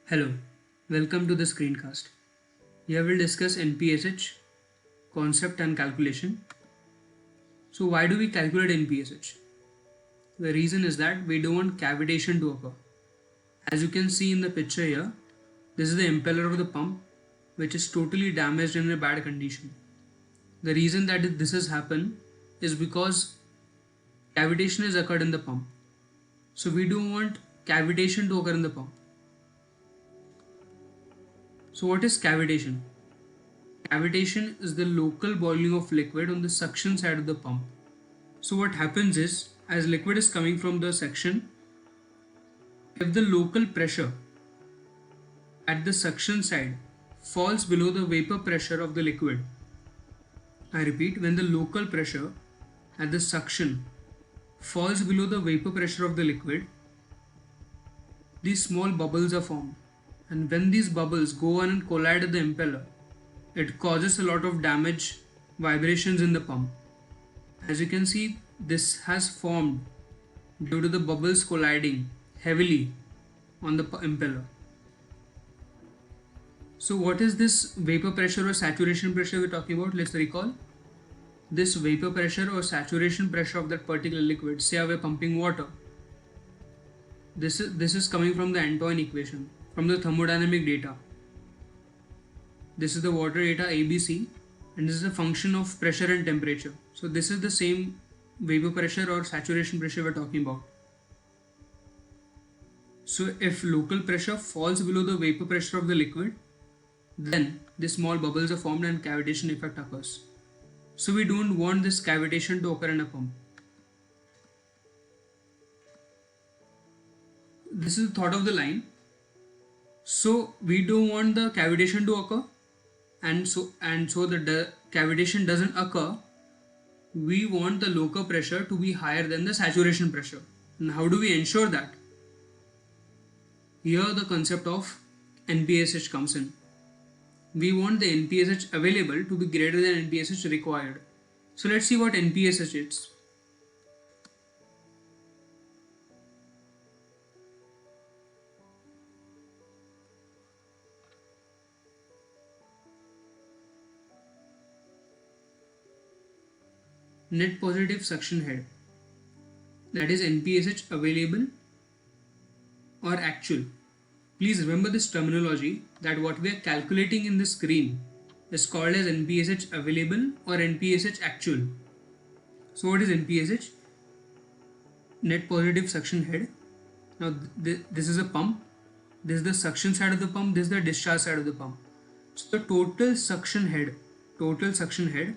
Hello, welcome to the screencast. Here we'll discuss NPSH concept and calculation. So why do we calculate NPSH? The reason is that we don't want cavitation to occur. As you can see in the picture here, this is the impeller of the pump which is totally damaged and in a bad condition. The reason that this has happened is because cavitation has occurred in the pump. So we don't want cavitation to occur in the pump. So what is cavitation? Cavitation is the local boiling of liquid on the suction side of the pump. So what happens is, as liquid is coming from the suction, if the local pressure at the suction side falls below the vapor pressure of the liquid, I repeat, when the local pressure at the suction falls below the vapor pressure of the liquid, these small bubbles are formed. And when these bubbles go on and collide with the impeller, it causes a lot of damage, vibrations in the pump. As you can see, this has formed due to the bubbles colliding heavily on the impeller. So what is this vapor pressure or saturation pressure we're talking about? Let's recall. This vapor pressure or saturation pressure of that particular liquid, say we're pumping water. This is coming from the Antoine equation, from the thermodynamic data. This is the water data ABC, and this is a function of pressure and temperature. So this is the same vapor pressure or saturation pressure we're talking about. So if local pressure falls below the vapor pressure of the liquid, then the small bubbles are formed and cavitation effect occurs. So we don't want this cavitation to occur in a pump. This is the thought of the line. So we don't want the cavitation to occur, and so the cavitation doesn't occur. We want the local pressure to be higher than the saturation pressure. And how do we ensure that? Here the concept of NPSH comes in. We want the NPSH available to be greater than NPSH required. So let's see what NPSH is. Net positive suction head, that is NPSH available or actual. Please remember this terminology, that what we are calculating in the screen is called as NPSH available or NPSH actual. So what is NPSH? Net positive suction head. Now this is a pump, this is the suction side of the pump, this is the discharge side of the pump. So the total suction head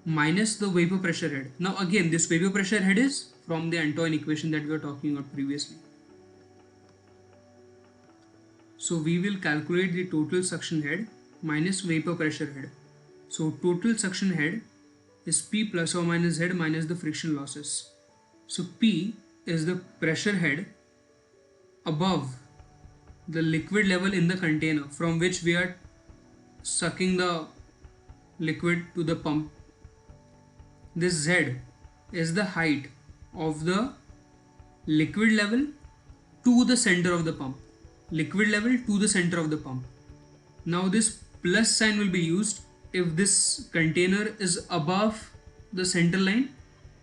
minus the vapor pressure head. Now again, this vapor pressure head is from the Antoine equation that we were talking about previously. So we will calculate the total suction head minus vapor pressure head. So total suction head is P plus or minus Z minus the friction losses. So P is the pressure head above the liquid level in the container from which we are sucking the liquid to the pump. This Z is the height of the liquid level to the center of the pump. Liquid level to the center of the pump. Now this plus sign will be used if this container is above the center line,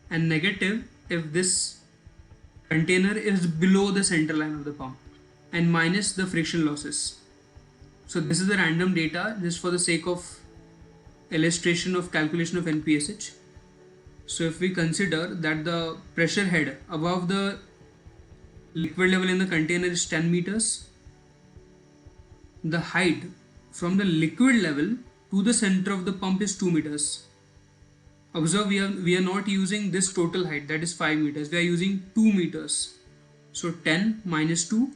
and negative if this container is below the center line of the pump, and minus the friction losses. So this is the random data just for the sake of illustration of calculation of NPSH. So if we consider that the pressure head above the liquid level in the container is 10 meters, the height from the liquid level to the center of the pump is 2 meters. Observe, we are not using this total height, that is 5 meters. We are using 2 meters. So 10 minus 2,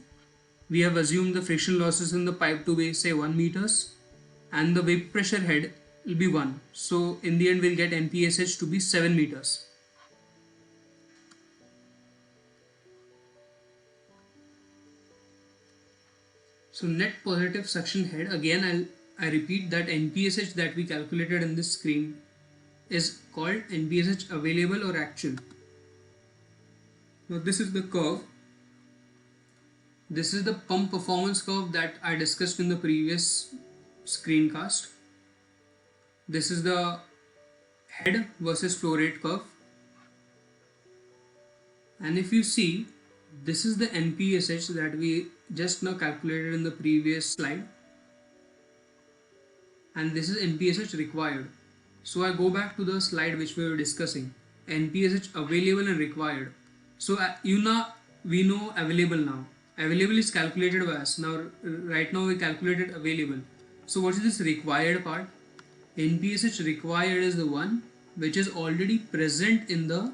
we have assumed the friction losses in the pipe to be say 1 meters, and the vapor pressure head will be 1. So in the end we'll get NPSH to be 7 meters. So net positive suction head, again I repeat that NPSH that we calculated in this screen is called NPSH available or actual. Now this is the curve This is the pump performance curve that I discussed in the previous screencast. This is the head versus flow rate curve. And if you see, this is the NPSH that we just now calculated in the previous slide. And this is NPSH required. So I go back to the slide which we were discussing. NPSH available and required. So we know available now. Available is calculated by us. Now right now we calculated available. So what is this required part? NPSH required is the one which is already present in the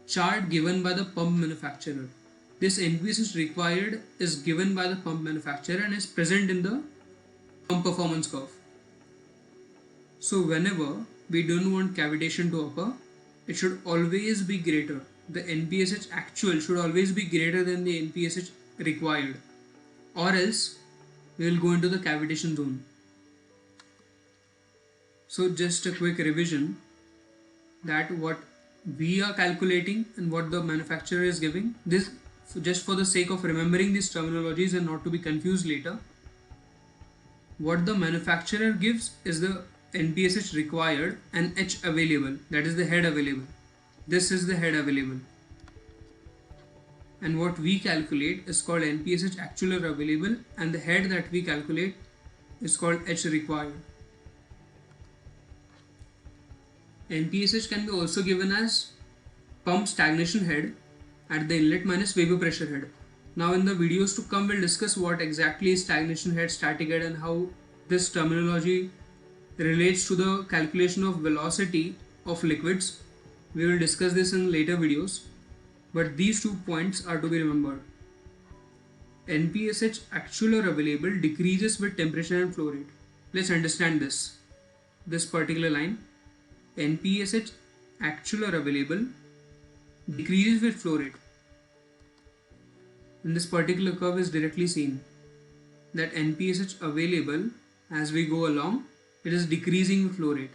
chart given by the pump manufacturer. This NPSH required is given by the pump manufacturer and is present in the pump performance curve. So whenever we don't want cavitation to occur, it should always be greater. The NPSH actual should always be greater than the NPSH required, or else we will go into the cavitation zone. So just a quick revision that what we are calculating and what the manufacturer is giving. This just for the sake of remembering these terminologies and not to be confused later. What the manufacturer gives is the NPSH required and H available, that is the head available. This is the head available. And what we calculate is called NPSH actual or available, and the head that we calculate is called H required. NPSH can be also given as pump stagnation head at the inlet minus vapor pressure head. Now in the videos to come we'll discuss what exactly is stagnation head, static head, and how this terminology relates to the calculation of velocity of liquids. We will discuss this in later videos, but these 2 points are to be remembered. NPSH actual or available decreases with temperature and flow rate. Let's understand this particular line. NPSH actual or available decreases with flow rate. In this particular curve is directly seen that NPSH available, as we go along, it is decreasing with flow rate.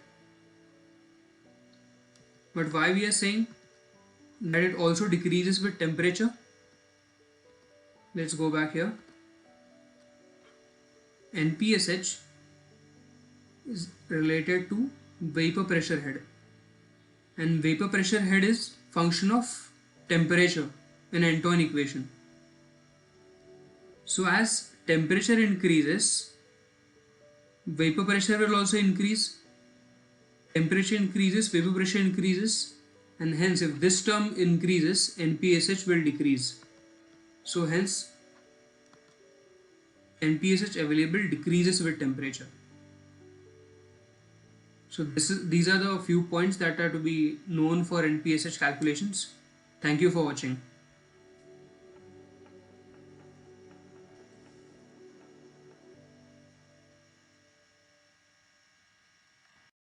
But why we are saying that it also decreases with temperature? Let's go back here. NPSH is related to vapor pressure head, and vapor pressure head is function of temperature in Antoine equation. So as temperature increases, vapor pressure will also increase. Temperature increases, vapor pressure increases, and hence if this term increases, NPSH will decrease. So hence NPSH available decreases with temperature. So these are the few points that are to be known for NPSH calculations. Thank you for watching.